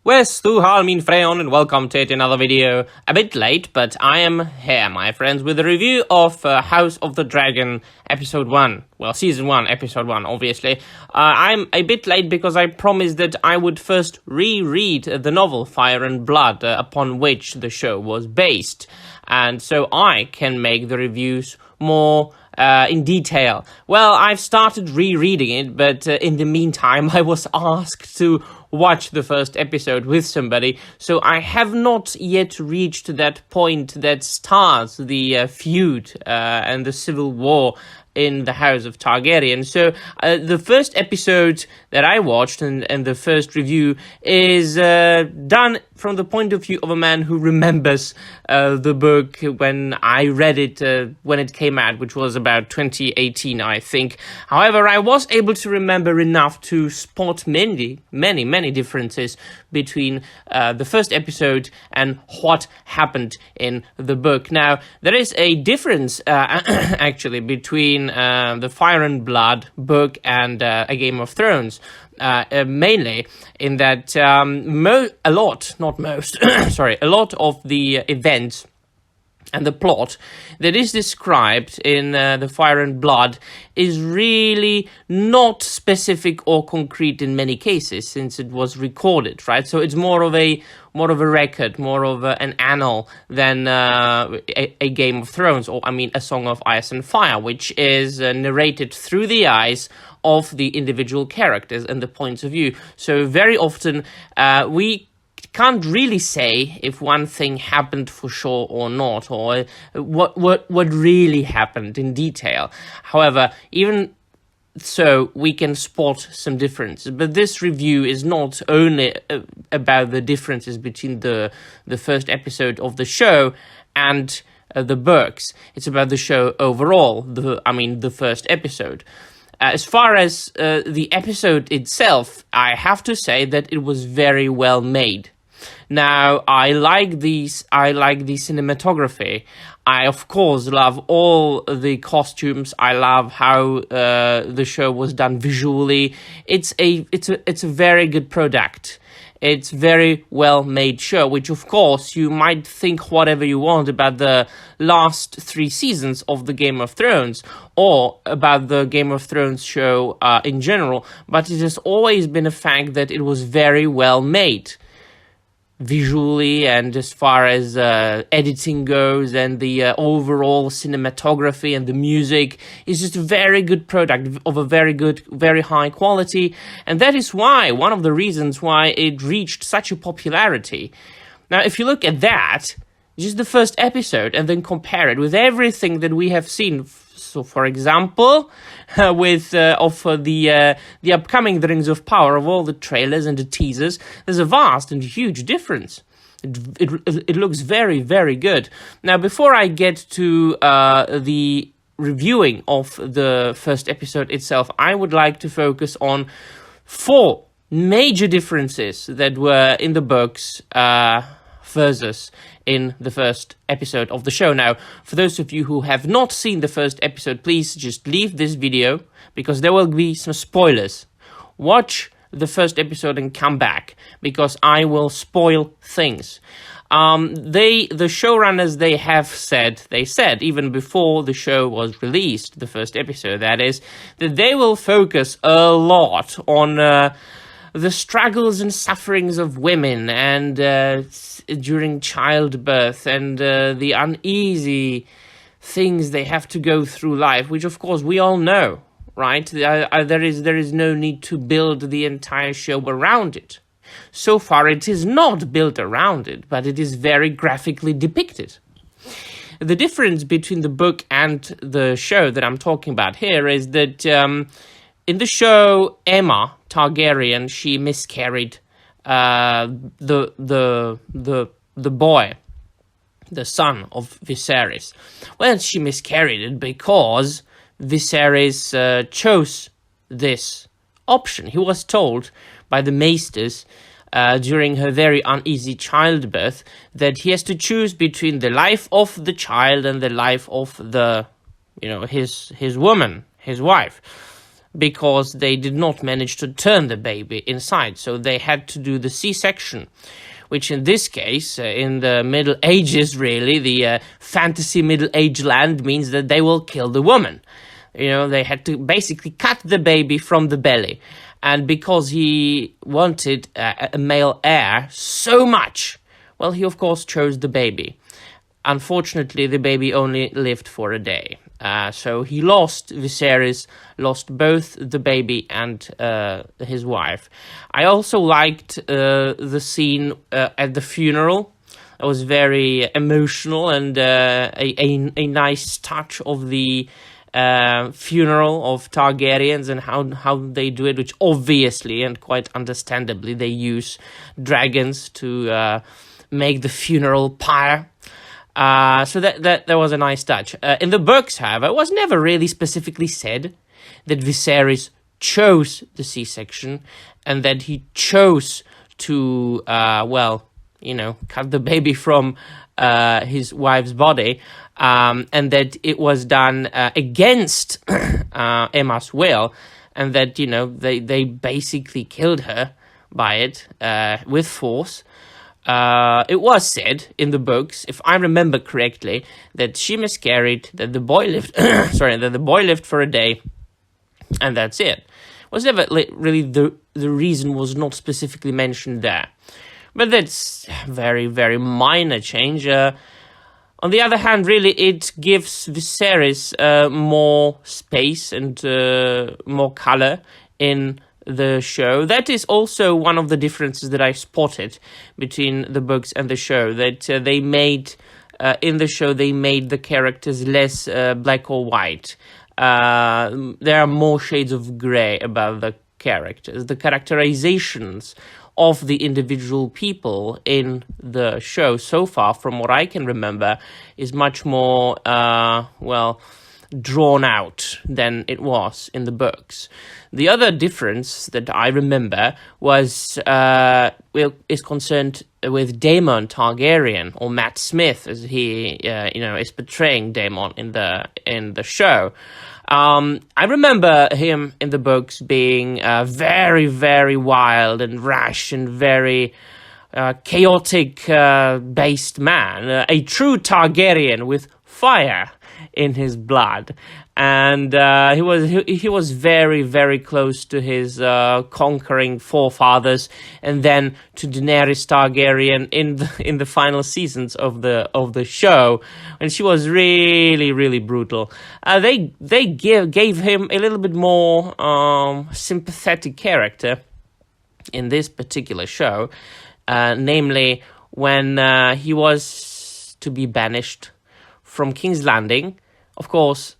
Westuhal min Freon and welcome to another video. A bit late, but I am here, my friends, with a review of House of the Dragon episode 1. Well, season 1, episode 1, obviously. I'm a bit late because I promised that I would first reread the novel Fire and Blood, upon which the show was based. And so I can make the reviews more in detail. Well, I've started rereading it, but in the meantime, I was asked to watch the first episode with somebody, so I have not yet reached that point that starts the feud and the civil war in the House of Targaryen. So the first episode that I watched and the first review is done from the point of view of a man who remembers the book when I read it when it came out, which was about 2018, I think. However, I was able to remember enough to spot many differences between the first episode and what happened in the book. Now, there is a difference actually between the Fire and Blood book and A Game of Thrones. Mainly in that a lot of the events and the plot that is described in the Fire and Blood is really not specific or concrete in many cases, since it was recorded, right? So it's more of a record, more of an annal than a Game of Thrones, or A Song of Ice and Fire, which is narrated through the eyes of the individual characters and the points of view. So very often we can't really say if one thing happened for sure or not, or what really happened in detail. However, even so, we can spot some differences. But this review is not only about the differences between the first episode of the show and the books. It's about the show overall, the first episode. As far as the episode itself, I have to say that it was very well made. Now, I like the cinematography. I, of course, love all the costumes. I love how the show was done visually. It's a very good product. It's very well made show, which of course you might think whatever you want about the last 3 seasons of the Game of Thrones or about the Game of Thrones show in general, but it has always been a fact that it was very well made visually, and as far as editing goes, and the overall cinematography and the music is just a very good product of a very high quality, and that is why, one of the reasons why it reached such a popularity. Now, if you look at that, just the first episode, and then compare it with everything that we have seen. So, for example, with the upcoming The Rings of Power, of all the trailers and the teasers, there's a vast and huge difference. It looks very, very good. Now, before I get to the reviewing of the first episode itself, I would like to focus on 4 major differences that were in the books versus in the first episode of the show. Now, for those of you who have not seen the first episode, please just leave this video because there will be some spoilers. Watch the first episode and come back because I will spoil things. The showrunners, they said even before the show was released, the first episode, that is, that they will focus a lot on the struggles and sufferings of women and during childbirth and the uneasy things they have to go through life, which of course we all know, right? There is no need to build the entire show around it. So far it is not built around it, but it is very graphically depicted. The difference between the book and the show that I'm talking about here is that in the show, Aemma Targaryen, she miscarried the boy, the son of Viserys. Well, she miscarried it because Viserys chose this option. He was told by the maesters during her very uneasy childbirth that he has to choose between the life of the child and the life of his woman, his wife. because they did not manage to turn the baby inside. So they had to do the C-section, which in this case, in the Middle Ages, really, the fantasy Middle Age land means that they will kill the woman. You know, they had to basically cut the baby from the belly. And because he wanted a male heir so much, well, he of course chose the baby. Unfortunately, the baby only lived for a day. So Viserys lost both the baby and his wife. I also liked the scene at the funeral. It was very emotional and a nice touch of the funeral of Targaryens and how they do it, which obviously and quite understandably they use dragons to make the funeral pyre. So that was a nice touch. In the books, however, it was never really specifically said that Viserys chose the C-section and that he chose to, cut the baby from his wife's body, and that it was done against Aemma's will, and that, they basically killed her by it with force. It was said in the books, if I remember correctly, that she miscarried, that the boy lived, that the boy lived for a day, and that's it. Was never really the reason was not specifically mentioned there, but that's very, very minor change. On the other hand, really, it gives Viserys more space and more color in the show. That is also one of the differences that I spotted between the books and the show, that they made in the show they made the characters less black or white. There are more shades of gray about the characters. The characterizations of the individual people in the show so far, from what I can remember, is much more drawn out than it was in the books. The other difference that I remember was is concerned with Daemon Targaryen, or Matt Smith, as he is portraying Daemon in the show. I remember him in the books being very, very wild and rash and very chaotic based man, a true Targaryen with fire in his blood, and he was very, very close to his conquering forefathers, and then to Daenerys Targaryen in the final seasons of the show, and she was really, really brutal. They gave him a little bit more sympathetic character in this particular show, namely when he was to be banished from King's Landing. Of course,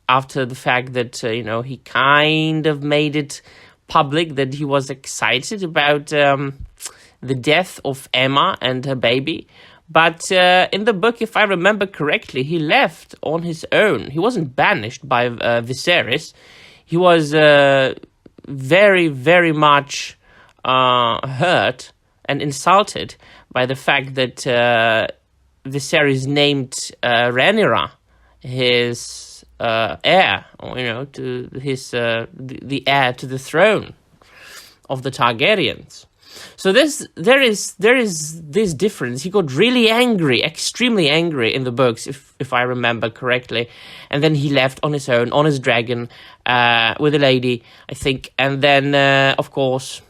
after the fact that, he kind of made it public that he was excited about the death of Aemma and her baby. But in the book, if I remember correctly, he left on his own. He wasn't banished by Viserys. He was very, very much hurt and insulted by the fact that Viserys named Rhaenyra his heir, or to his the heir to the throne of the Targaryens. So there is this difference. He got really angry, extremely angry in the books, if I remember correctly, and then he left on his own, on his dragon, with a lady, I think, and then of course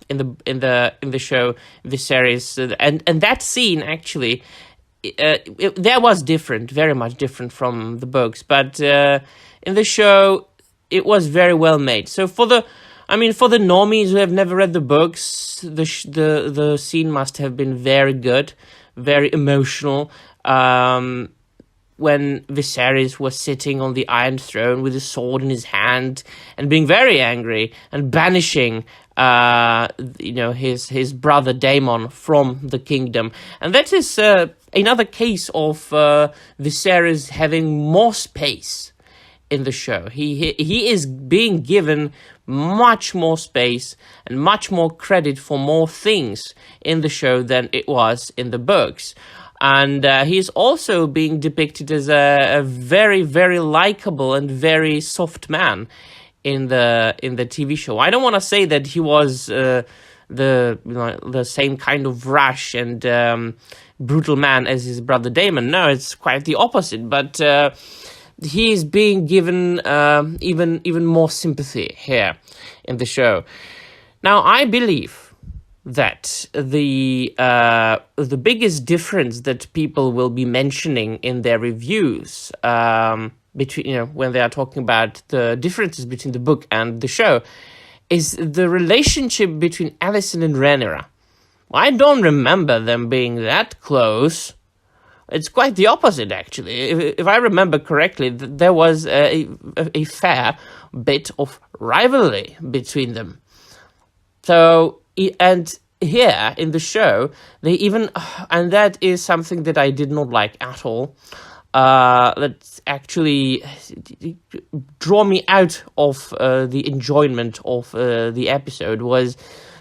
in the show Viserys, and that scene actually. That was different, very much different from the books, but in the show it was very well made. So for the normies who have never read the books, the scene must have been very good, very emotional. When Viserys was sitting on the Iron Throne with his sword in his hand and being very angry and banishing his brother Daemon from the kingdom. And that is another case of Viserys having more space in the show. He is being given much more space and much more credit for more things in the show than it was in the books. And he's also being depicted as a very, very likable and very soft man in the TV show. I don't want to say that he was the same kind of rash and brutal man as his brother Daemon. No, it's quite the opposite. But he is being given even more sympathy here in the show. Now, I believe that the biggest difference that people will be mentioning in their reviews between, when they are talking about the differences between the book and the show, is the relationship between Alicent and Rhaenyra. I don't remember them being that close. It's quite the opposite, actually. If I remember correctly, there was a fair bit of rivalry between them. So, and here in the show, they even, and that is something that I did not like at all, that actually draw me out of the enjoyment of the episode, was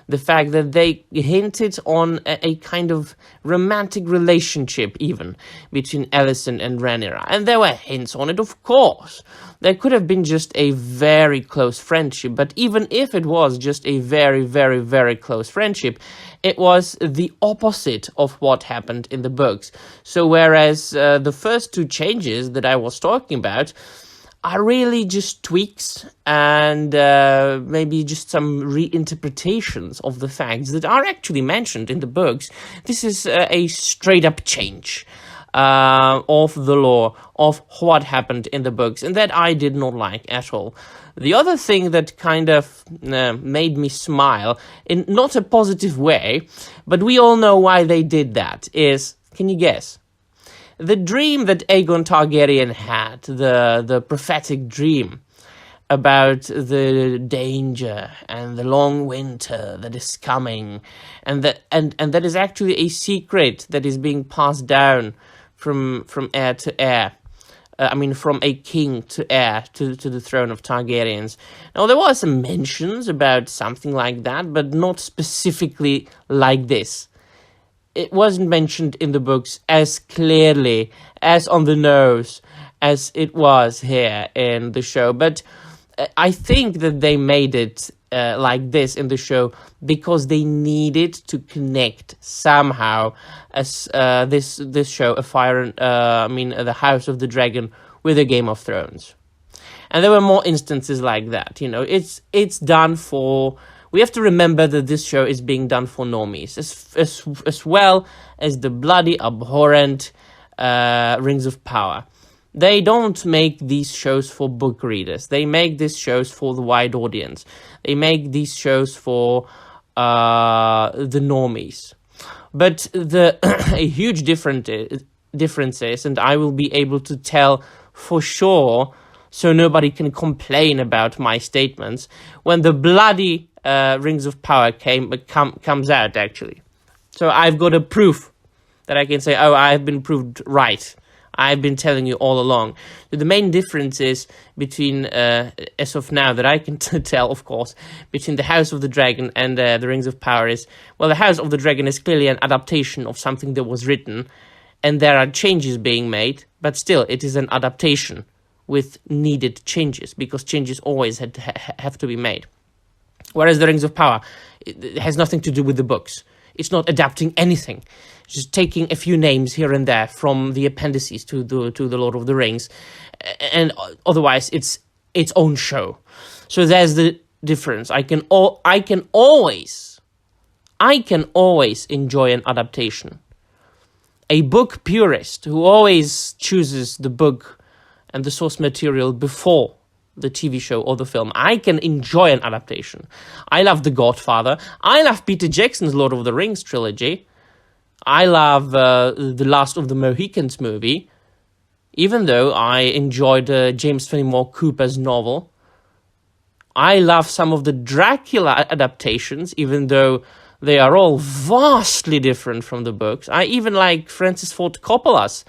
the fact that they hinted on a kind of romantic relationship even between Alicent and Rhaenyra. And there were hints on it, of course. There could have been just a very close friendship, but even if it was just a very, very, very close friendship, it was the opposite of what happened in the books. So whereas the first two changes that I was talking about are really just tweaks and maybe just some reinterpretations of the facts that are actually mentioned in the books, this is a straight-up change of the lore of what happened in the books, and that I did not like at all. The other thing that kind of made me smile, in not a positive way, but we all know why they did that, is, can you guess? The dream that Aegon Targaryen had, the prophetic dream about the danger and the long winter that is coming, and that is actually a secret that is being passed down from heir to heir. From a king to heir to the throne of Targaryens. Now, there were some mentions about something like that, but not specifically like this. It wasn't mentioned in the books as clearly, as on the nose, as it was here in the show. But I think that they made it like this in the show because they needed to connect somehow as this show, the House of the Dragon, with the Game of Thrones. And there were more instances like that. It's done for. We have to remember that this show is being done for normies, as well as the bloody, abhorrent Rings of Power. They don't make these shows for book readers. They make these shows for the wide audience. They make these shows for the normies. But a huge difference is, and I will be able to tell for sure, so nobody can complain about my statements, when the bloody Rings of Power comes out, actually. So I've got a proof that I can say, oh, I've been proved right. I've been telling you all along. So the main difference is between, as of now, that I can tell, of course, between the House of the Dragon and the Rings of Power is, well, the House of the Dragon is clearly an adaptation of something that was written, and there are changes being made, but still, it is an adaptation with needed changes, because changes always have to be made. Whereas the Rings of Power, it has nothing to do with the books. It's not adapting anything. It's just taking a few names here and there from the appendices to the Lord of the Rings, and otherwise it's its own show. So there's the difference. I can always enjoy an adaptation. A book purist who always chooses the book and the source material before the TV show or the film, I can enjoy an adaptation. I love The Godfather. I love Peter Jackson's Lord of the Rings trilogy. I love The Last of the Mohicans movie, even though I enjoyed James Fenimore Cooper's novel. I love some of the Dracula adaptations, even though they are all vastly different from the books. I even like Francis Ford Coppola's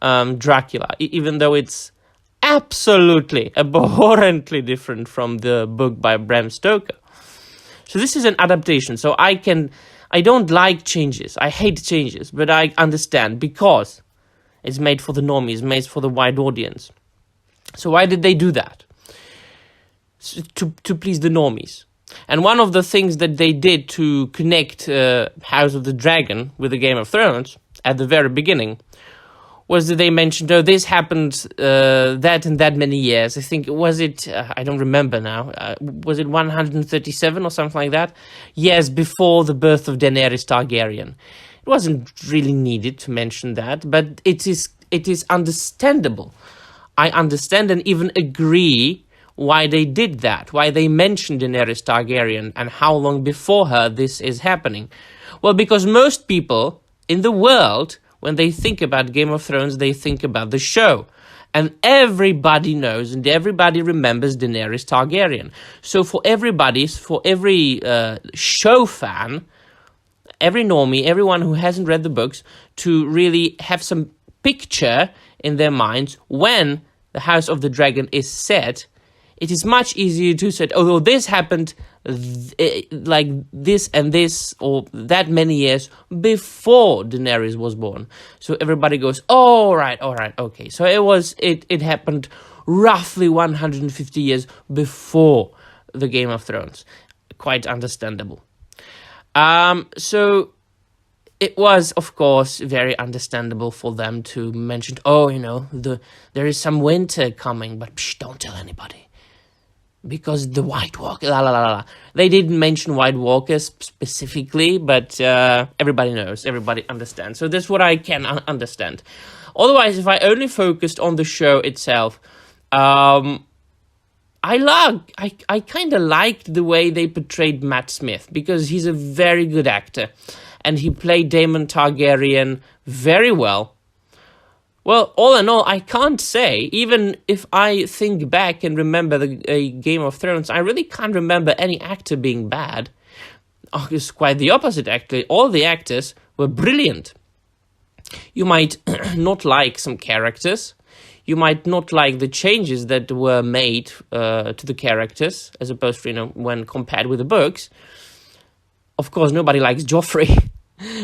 Dracula, even though it's absolutely abhorrently different from the book by Bram Stoker. So this is an adaptation. So I don't like changes. I hate changes, but I understand because it's made for the normies, made for the wide audience. So why did they do that? to please the normies. And one of the things that they did to connect House of the Dragon with the Game of Thrones at the very beginning was that they mentioned, oh, this happened that and that many years. I think, I don't remember now, was it 137 or something like that? Years before the birth of Daenerys Targaryen. It wasn't really needed to mention that, but it is understandable. I understand and even agree why they did that, why they mentioned Daenerys Targaryen and how long before her this is happening. Well, because most people in the world, when they think about Game of Thrones, they think about the show. And everybody knows and everybody remembers Daenerys Targaryen. So for every show fan, every normie, everyone who hasn't read the books, to really have some picture in their minds when the House of the Dragon is set, it is much easier to say, oh, this happened like this and this or that many years before Daenerys was born. So everybody goes, oh, all right, okay. So it happened roughly 150 years before the Game of Thrones. Quite understandable. So it was, of course, very understandable for them to mention, oh, there is some winter coming, but don't tell anybody. Because the White Walker, They didn't mention White Walkers specifically, but everybody knows, everybody understands. So that's what I can understand. Otherwise, if I only focused on the show itself, I kind of liked the way they portrayed Matt Smith, because he's a very good actor, and he played Daemon Targaryen very well. Well, all in all, I can't say, even if I think back and remember the Game of Thrones, I really can't remember any actor being bad. Oh, it's quite the opposite, actually. All the actors were brilliant. You might not like some characters. You might not like the changes that were made to the characters, as opposed to, when compared with the books. Of course, nobody likes Joffrey.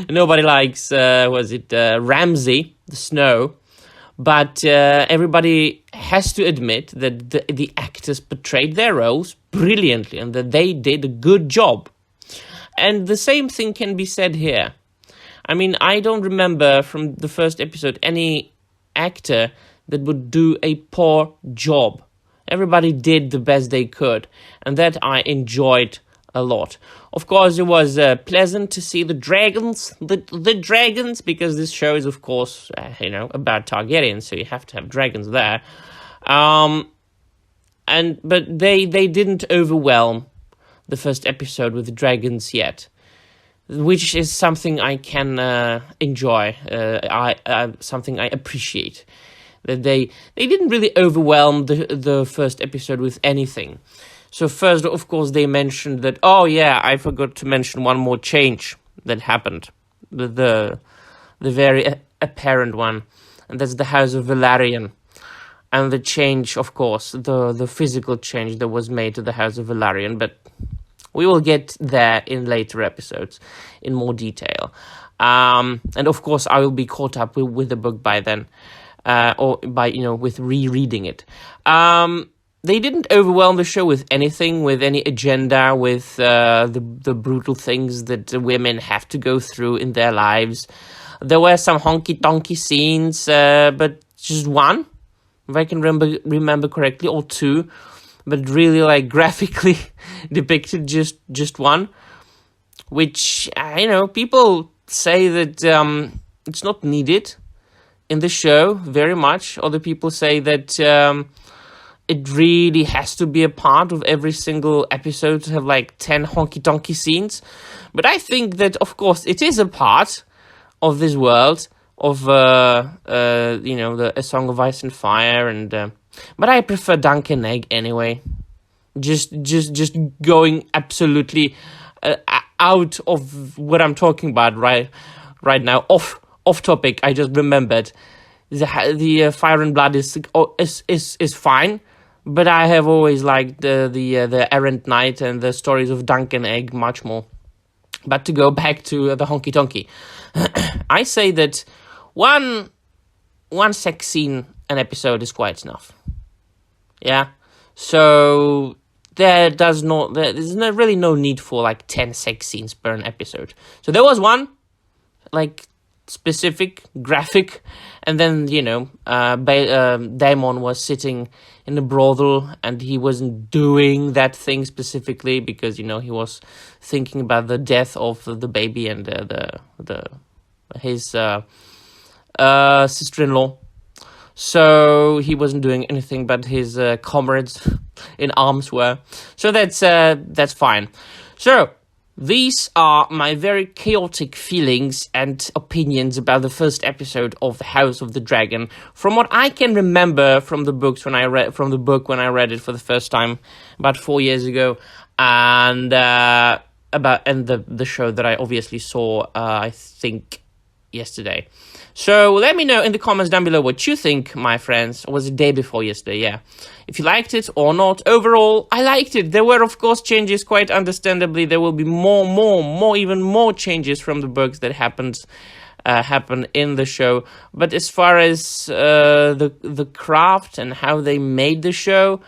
Nobody likes, Ramsay, the Snow. But everybody has to admit that the actors portrayed their roles brilliantly and that they did a good job. And the same thing can be said here. I mean, I don't remember from the first episode any actor that would do a poor job. Everybody did the best they could, and that I enjoyed a lot. Of course, it was pleasant to see the dragons, the dragons, because this show is, of course, about Targaryens, so you have to have dragons there. But they didn't overwhelm the first episode with the dragons yet, which is something I can enjoy. Something I appreciate. That they didn't really overwhelm the first episode with anything. So first, of course, they mentioned that, oh yeah, I forgot to mention one more change that happened. The very apparent one. And that's the House of Velaryon. And the change, of course, the physical change that was made to the House of Velaryon. But we will get there in later episodes in more detail. And of course, I will be caught up with the book by then. Or by, with rereading it. They didn't overwhelm the show with anything, with any agenda, with the brutal things that the women have to go through in their lives. There were some honky-tonky scenes, but just one, if I can remember correctly, or two, but really graphically depicted just one, which, people say that it's not needed in the show very much. Other people say that it really has to be a part of every single episode to have 10 honky-tonky scenes. But I think that, of course, it is a part of this world of, A Song of Ice and Fire. But I prefer Dunk and Egg anyway. Just going absolutely out of what I'm talking about right now. Off topic, I just remembered. The Fire and Blood is fine. But I have always liked the Errant Knight and the stories of Dunk and Egg much more. But to go back to the honky tonky, I say that one sex scene an episode is quite enough. Yeah, so there's really no need for like 10 sex scenes per an episode. So there was one, like, specific, graphic, and then, Daemon was sitting in a brothel, and he wasn't doing that thing specifically because, he was thinking about the death of the baby and his sister-in-law. So he wasn't doing anything, but his comrades in arms were. So that's fine. So these are my very chaotic feelings and opinions about the first episode of the House of the Dragon. From what I can remember from the book when I read it for the first time about 4 years ago, and the show that I obviously saw, I think, yesterday. So let me know in the comments down below what you think, my friends. Or was it day before yesterday? Yeah. If you liked it or not. Overall, I liked it. There were, of course, changes, quite understandably. There will be even more changes from the books that happen in the show. But as far as the craft and how they made the show,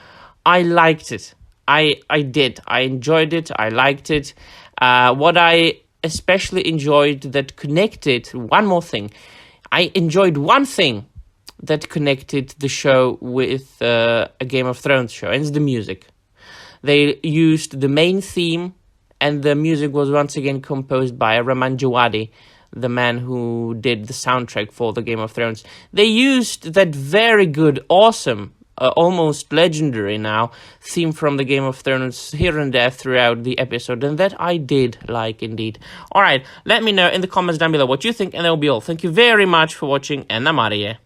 I liked it. I did. I enjoyed it. I liked it. What I especially enjoyed that connected, one more thing. I enjoyed one thing that connected the show with a Game of Thrones show, and it's the music. They used the main theme, and the music was once again composed by Raman Djawadi, the man who did the soundtrack for the Game of Thrones. They used that very good, awesome, almost legendary now theme from the Game of Thrones here and there throughout the episode, and that I did like indeed. Alright, let me know in the comments down below what you think, and that will be all. Thank you very much for watching, and I'm out of here.